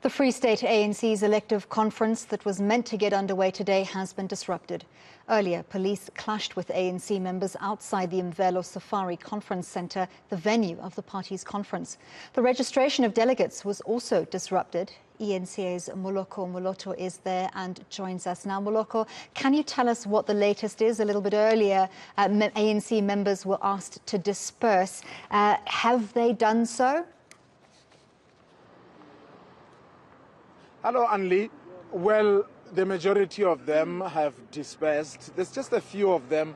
The Free State ANC's elective conference that was meant to get underway today has been disrupted. Earlier, police clashed with ANC members outside the Mvelo Safari Conference Centre, the venue of the party's conference. The registration of delegates was also disrupted. eNCA's Moloko Moloto is there and joins us now. Moloko, can you tell us what the latest is? A little bit earlier, ANC members were asked to disperse. Have they done so? Hello, Anli. Well, the majority of them have dispersed. There's just a few of them.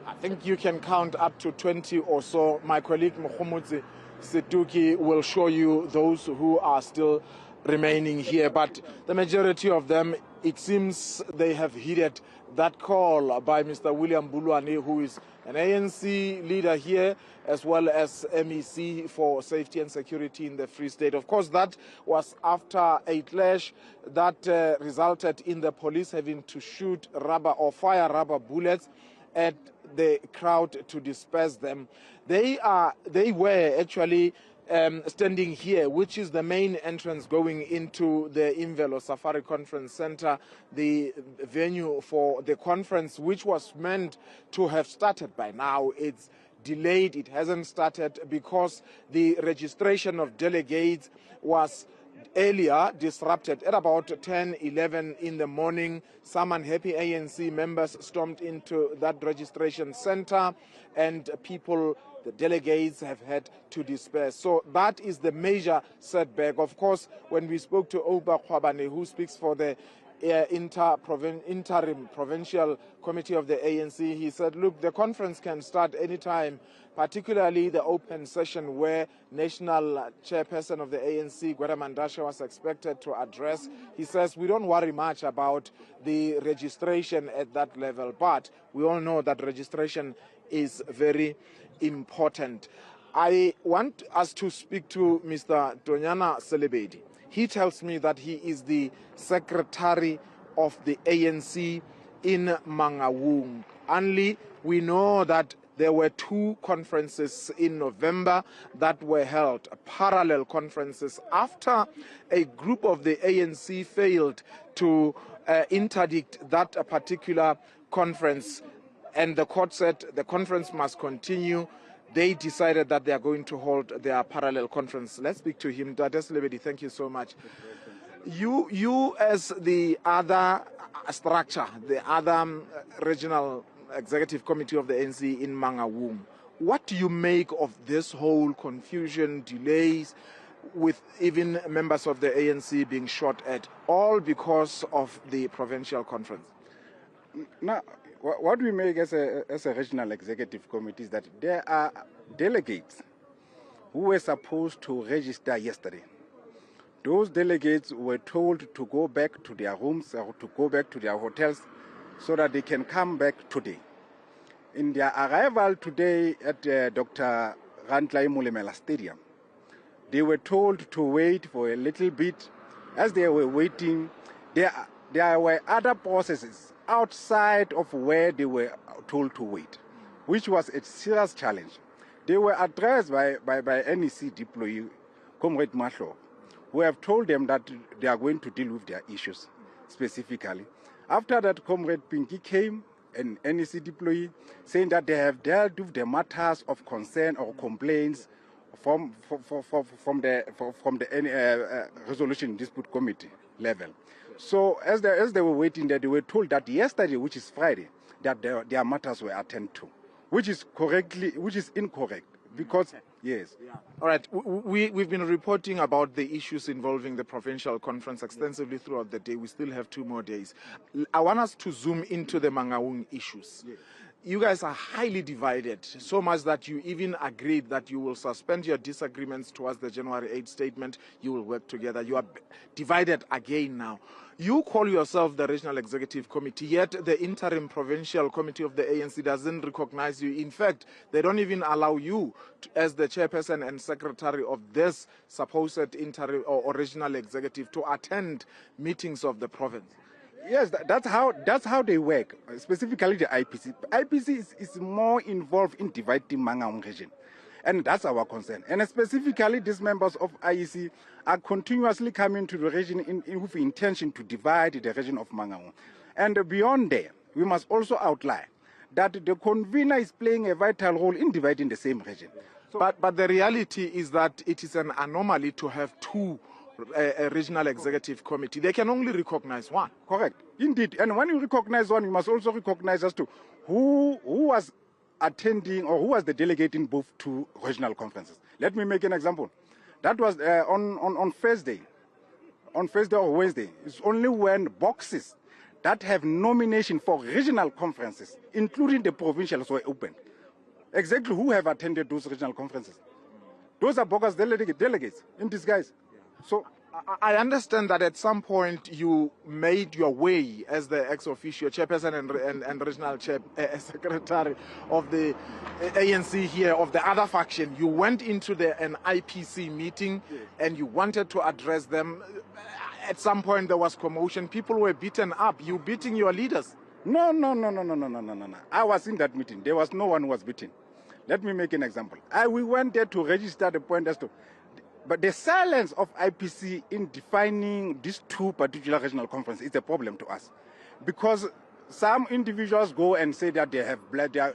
I think you can count up to 20 or so. My colleague Mokhomotsi Situki will show you those who are still remaining here. But the majority of them, it seems they have heeded that call by Mr. William Bulwane, who is an ANC leader here, as well as MEC for Safety and Security in the Free State. Of course, that was after a clash that resulted in the police having to shoot rubber or fire rubber bullets at the crowd to disperse them. They were actually standing here, which is the main entrance going into the Mvelo Safari Conference Center, the venue for the conference, which was meant to have started by now. It's delayed. It hasn't started because the registration of delegates was earlier disrupted at about 10-11 in the morning. Some unhappy ANC members stormed into that registration center, and the delegates have had to disperse. So that is the major setback. Of course, when we spoke to Oba Khwabane, who speaks for the interim provincial committee of the ANC, he said, look, the conference can start anytime, particularly the open session where national chairperson of the ANC, Gwera Mandasha, was expected to address. He says, we don't worry much about the registration at that level, but we all know that registration is very important. I want us to speak to Mr. Tonyana Selebedi. He tells me that he is the secretary of the ANC in Mangaung. Only we know that there were two conferences in November that were held, parallel conferences, after a group of the ANC failed to interdict that particular conference. And the court said the conference must continue. They decided that they are going to hold their parallel conference. Let's speak to him. Dades Lebedi, thank you so much. You as the other structure, the other regional executive committee of the ANC in Mangaung, what do you make of this whole confusion, delays, with even members of the ANC being shot at, all because of the provincial conference? Now, what we make as a regional executive committee is that there are delegates who were supposed to register yesterday. Those delegates were told to go back to their rooms or to go back to their hotels so that they can come back today. In their arrival today at Dr. Rantlai Mulemela Stadium, they were told to wait for a little bit. As they were waiting, there were other processes outside of where they were told to wait, which was a serious challenge. They were addressed by NEC deployee, Comrade Mahlo, who have told them that they are going to deal with their issues specifically. After that, Comrade Pinky came, an NEC deployee, saying that they have dealt with the matters of concern or complaints from the resolution dispute committee level. So as they were waiting there, they were told that yesterday, which is Friday, that their matters were attended to, which is incorrect, because yes. Yeah. All right, we've been reporting about the issues involving the provincial conference extensively throughout the day. We still have 2 more days. I want us to zoom into the Mangaung issues. Yes. You guys are highly divided, so much that you even agreed that you will suspend your disagreements towards the January 8 statement. You will work together. You are divided again now. You call yourself the Regional Executive Committee, yet the Interim Provincial Committee of the ANC doesn't recognize you. In fact, they don't even allow you as the chairperson and secretary of this supposed interim or regional executive to attend meetings of the province. Yes, that's how they work, specifically the IPC. IPC is more involved in dividing Mangaung region. And that's our concern. And specifically, these members of IEC are continuously coming to the region with intention to divide the region of Mangaung. And beyond there, we must also outline that the convener is playing a vital role in dividing the same region. But the reality is that it is an anomaly to have two regional executive committee. They can only recognize one. Correct. Indeed. And when you recognize one, you must also recognize as to who was attending or who was the delegate in both two regional conferences. Let me make an example. That was on Thursday. On Thursday or Wednesday. It's only when boxes that have nomination for regional conferences, including the provincials, were open. Exactly who have attended those regional conferences? Those are bogus delegates in disguise. So I understand that at some point you made your way as the ex-officio chairperson and regional secretary of the ANC here, of the other faction. You went into an IPC meeting and you wanted to address them. At some point there was commotion. People were beaten up. You beating your leaders? No. I was in that meeting. There was no one who was beaten. Let me make an example. We went there to register the point as to, but the silence of IPC in defining these two particular regional conferences is a problem to us, because some individuals go and say that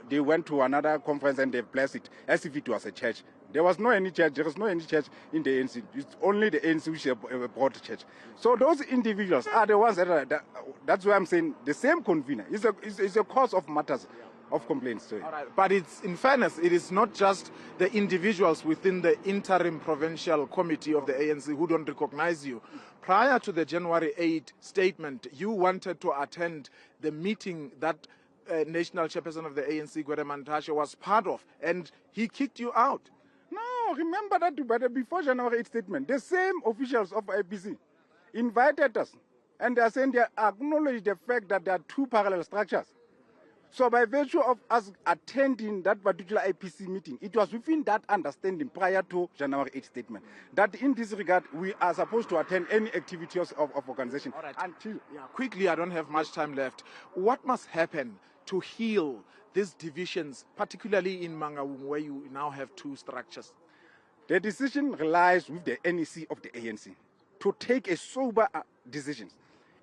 they went to another conference and they've blessed it as if it was a church. There was no any church. There was no any church in the ANC. It's only the ANC which brought church. So those individuals are the ones that's why I'm saying the same convener is a cause of matters of complaints. All right. But it's, in fairness, it is not just the individuals within the interim provincial committee of the ANC who don't recognize you. Prior to the January 8 statement, you wanted to attend the meeting that national chairperson of the ANC, Gwede Mantashe, was part of, and he kicked you out. No, remember that, but before January 8 statement, the same officials of IPC invited us, and they are saying they acknowledge the fact that there are two parallel structures. So by virtue of us attending that particular IPC meeting, it was within that understanding prior to January 8 statement that in this regard, we are supposed to attend any activities of organization. All right. Until... Quickly, I don't have much time left. What must happen to heal these divisions, particularly in Mangaung, where you now have two structures? The decision relies with the NEC of the ANC to take a sober decision.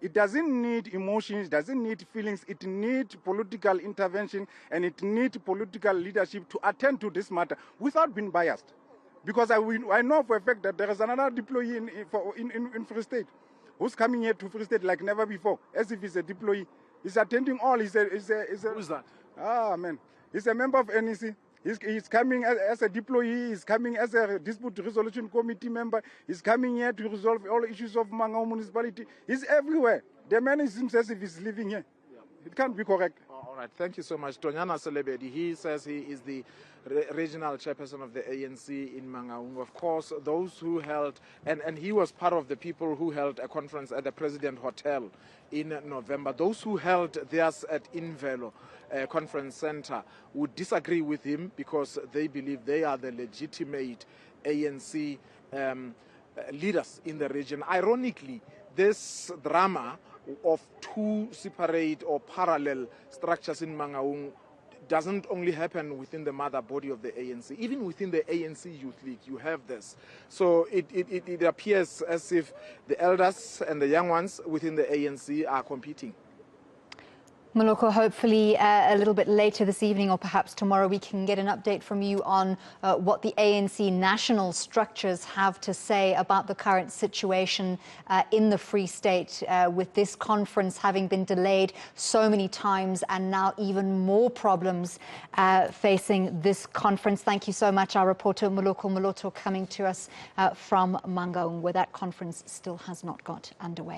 It doesn't need emotions, doesn't need feelings, it needs political intervention and it needs political leadership to attend to this matter without being biased. Because I know for a fact that there is another deployee in Free State who's coming here to Free State like never before, as if he's a deployee. He's attending all. Who's that? Man. He's a member of NEC. He's coming as a deployee, he's coming as a dispute resolution committee member, he's coming here to resolve all issues of Mangaung municipality. He's everywhere. The man seems as if he's living here. It can't be correct. All right, thank you so much. Tonyana Selebedi, he says he is the regional chairperson of the ANC in Mangaung. Of course, those who held, and he was part of the people who held a conference at the President Hotel in November. Those who held theirs at Invelo Conference Center would disagree with him because they believe they are the legitimate ANC leaders in the region. Ironically, this drama of two separate or parallel structures in Mangaung doesn't only happen within the mother body of the ANC. Even within the ANC Youth League, you have this. So it appears as if the elders and the young ones within the ANC are competing. Moloko, hopefully a little bit later this evening or perhaps tomorrow we can get an update from you on what the ANC national structures have to say about the current situation in the Free State with this conference having been delayed so many times and now even more problems facing this conference. Thank you so much, our reporter Moloko Moloto, coming to us from Mangaung, where that conference still has not got underway.